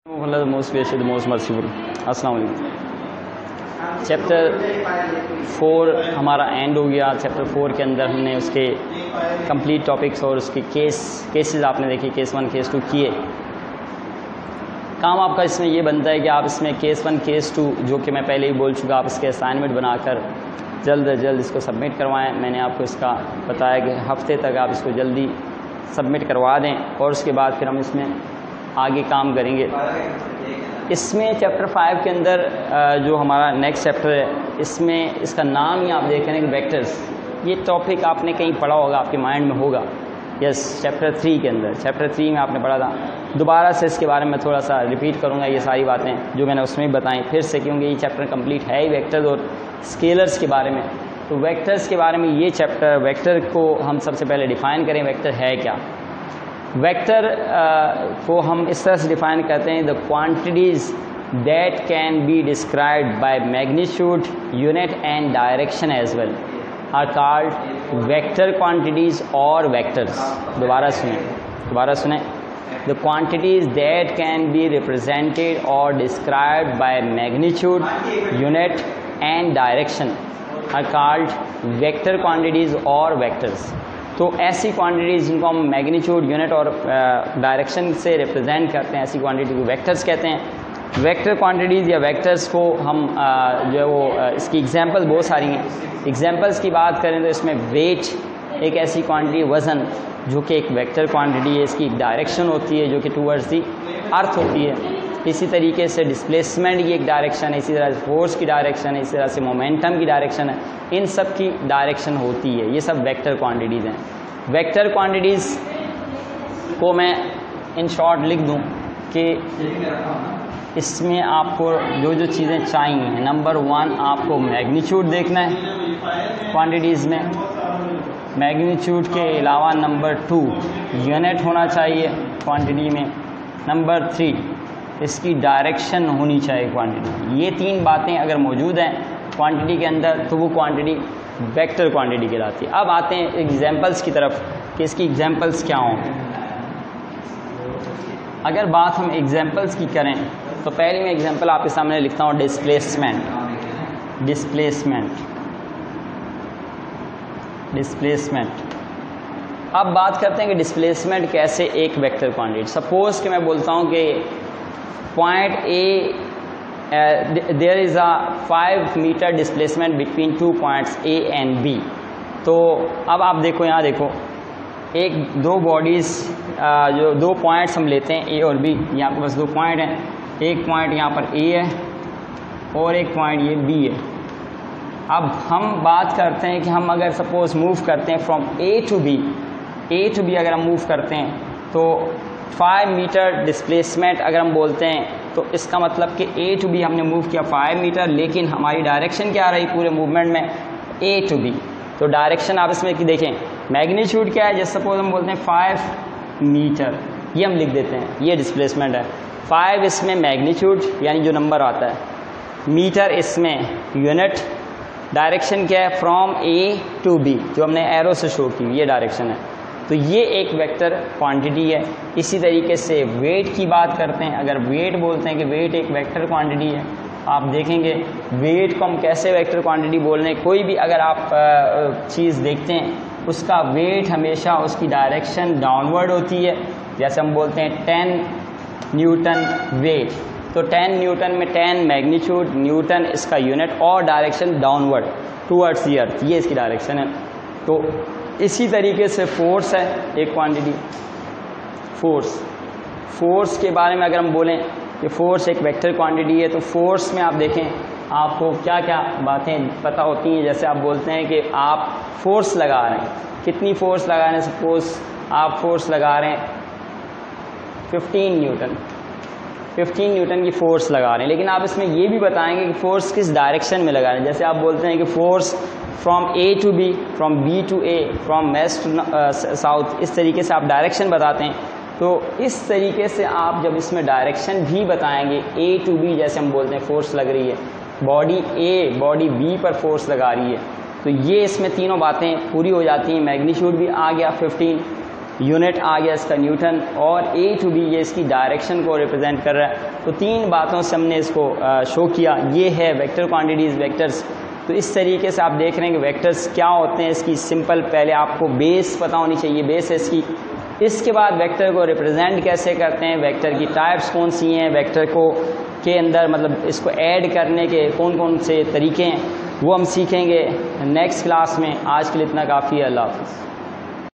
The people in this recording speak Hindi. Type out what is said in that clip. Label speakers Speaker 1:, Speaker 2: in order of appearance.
Speaker 1: Most gracious most merciful. अस्सलाम वालेकुम। चैप्टर 4 हमारा एंड हो गया। चैप्टर 4 के अंदर हमने उसके कंप्लीट टॉपिक्स और उसके केसेस आपने देखे, केस 1 केस 2 किए। काम आपका इसमें ये बनता है कि आप इसमें केस 1 केस 2 जो कि मैं पहले ही बोल चुका, आप इसके असाइनमेंट बनाकर जल्द अज जल्द इसको सबमिट करवाएं। मैंने आपको इसका बताया कि हफ्ते तक आप इसको जल्दी सबमिट करवा दें और उसके बाद फिर हम इसमें आगे काम करेंगे। इसमें चैप्टर 5 के अंदर जो हमारा नेक्स्ट चैप्टर है, इसमें इसका नाम ही आप देख रहे हैं कि वेक्टर्स। ये टॉपिक आपने कहीं पढ़ा होगा, आपके माइंड में होगा। यस, चैप्टर 3 के अंदर, चैप्टर 3 में आपने पढ़ा था। दोबारा से इसके बारे में थोड़ा सा रिपीट करूँगा ये सारी बातें जो मैंने उसमें बताई फिर से, क्योंकि ये चैप्टर कंप्लीट है ही वेक्टर्स और स्केलर्स के बारे में। तो वेक्टर्स के बारे में ये चैप्टर, वेक्टर को हम सबसे पहले डिफ़ाइन करें, वेक्टर है क्या। वेक्टर को हम इस तरह से डिफ़ाइन करते हैं, the quantities that can be described by magnitude, unit and direction as well are called vector quantities और वेक्टर्स। दोबारा सुने। The quantities that can be represented और described by magnitude, unit and direction are called vector quantities और वेक्टर्स। तो ऐसी क्वांटिटीज़ जिनको हम मैग्नीट्यूड, यूनिट और डायरेक्शन से रिप्रेजेंट करते हैं, ऐसी क्वांटिटी को वेक्टर्स कहते हैं। वेक्टर क्वांटिटीज़ या वेक्टर्स को हम जो है वो इसकी एग्जांपल बहुत सारी हैं। एग्जांपल्स की बात करें तो इसमें वेट एक ऐसी क्वांटिटी, वज़न जो कि एक वेक्टर क्वांटिटी है। इसकी एक डायरेक्शन होती है जो कि टूवर्ड्स दी अर्थ होती है। इसी तरीके से डिस्प्लेसमेंट की एक डायरेक्शन है, इसी तरह से फोर्स की डायरेक्शन है, इसी तरह से मोमेंटम की डायरेक्शन है। इन सब की डायरेक्शन होती है। ये सब वेक्टर क्वांटिटीज़ हैं। वेक्टर क्वांटिटीज़ को मैं इन शॉर्ट लिख दूं कि इसमें आपको जो जो चीज़ें चाहिए, नंबर 1 आपको मैग्नीट्यूड देखना है क्वांटिटीज़ में। मैग्नीट्यूड के अलावा नंबर 2 यूनिट होना चाहिए क्वांटिटी में। नंबर 3 इसकी डायरेक्शन होनी चाहिए क्वांटिटी। ये 3 बातें अगर मौजूद हैं क्वांटिटी के अंदर तो वो क्वांटिटी वेक्टर क्वांटिटी कहलाती है। अब आते हैं एग्जांपल्स की तरफ कि इसकी एग्जांपल्स क्या हों। अगर बात हम एग्जांपल्स की करें तो पहले मैं एग्जांपल आपके सामने लिखता हूँ, डिस्प्लेसमेंट। अब बात करते हैं कि डिस्प्लेसमेंट कैसे एक वेक्टर क्वांटिटी। सपोज कि मैं बोलता हूँ कि point A there is a 5 metre displacement between 2 points A and B. तो अब आप देखो, यहाँ देखो, दो बॉडीज़ जो 2 पॉइंट्स हम लेते हैं ए और बी। यहाँ पर बस 2 पॉइंट हैं। एक पॉइंट यहाँ पर ए है और एक पॉइंट ये बी है। अब हम बात करते हैं कि हम अगर सपोज मूव करते हैं फ्रॉम ए टू बी अगर हम मूव करते हैं तो 5 मीटर डिस्प्लेसमेंट अगर हम बोलते हैं तो इसका मतलब कि ए टू बी हमने मूव किया 5 मीटर, लेकिन हमारी डायरेक्शन क्या रही पूरे मूवमेंट में, ए टू बी। तो डायरेक्शन आप इसमें देखें, मैग्नीट्यूड क्या है, जैसे सपोज हम बोलते हैं 5 मीटर, ये हम लिख देते हैं, ये डिस्प्लेसमेंट है। 5 इसमें मैग्नीट्यूड यानी जो नंबर आता है, मीटर इसमें यूनिट, डायरेक्शन क्या है, फ्रॉम ए टू बी, जो हमने एरो से शो की, ये डायरेक्शन है। तो ये एक वेक्टर क्वांटिटी है। इसी तरीके से वेट की बात करते हैं। अगर वेट बोलते हैं कि वेट एक वेक्टर क्वांटिटी है, आप देखेंगे वेट को हम कैसे वेक्टर क्वांटिटी बोल रहे हैं। कोई भी अगर आप चीज़ देखते हैं उसका वेट हमेशा उसकी डायरेक्शन डाउनवर्ड होती है। जैसे हम बोलते हैं 10 न्यूटन वेट, तो 10 न्यूटन में 10 मैग्नीट्यूड, न्यूटन इसका यूनिट और direction downward towards the earth, ये इसकी डायरेक्शन है। तो इसी तरीके से फोर्स है एक क्वांटिटी। फोर्स के बारे में अगर हम बोलें कि फोर्स एक वेक्टर क्वांटिटी है, तो फोर्स में आप देखें आपको क्या क्या बातें पता होती हैं। जैसे आप बोलते हैं कि आप फोर्स लगा रहे हैं, कितनी फोर्स लगा रहे हैं, सपोज आप फोर्स लगा रहे हैं 15 न्यूटन की फोर्स लगा रहे हैं, लेकिन आप इसमें ये भी बताएंगे कि फोर्स किस डायरेक्शन में लगा रहे हैं। जैसे आप बोलते हैं कि force from A to B, from B to A, from west to south, इस तरीके से आप डायरेक्शन बताते हैं। तो इस तरीके से आप जब इसमें डायरेक्शन भी बताएंगे, ए टू बी, जैसे हम बोलते हैं फोर्स लग रही है, बॉडी ए बॉडी बी पर फोर्स लगा रही है, तो ये इसमें तीनों बातें पूरी हो जाती हैं। मैग्नीट्यूड भी आ गया 15, यूनिट आ गया इसका न्यूटन, और ए टू बी ये इसकी डायरेक्शन को रिप्रेजेंट कर रहा है। तो 3 बातों से हमने इसको शो किया। ये है वेक्टर क्वांटिटीज़, वेक्टर्स। तो इस तरीके से आप देख रहे हैं कि वेक्टर्स क्या होते हैं। इसकी सिंपल पहले आपको बेस पता होनी चाहिए, बेस है इसकी। इसके बाद वेक्टर को रिप्रेजेंट कैसे करते हैं, वेक्टर की टाइप्स कौन सी हैं, वेक्टर को के अंदर मतलब इसको ऐड करने के कौन कौन से तरीके हैं, वो हम सीखेंगे नेक्स्ट क्लास में। आज के लिए इतना काफ़ी है। अल्लाह हाफ़िज़।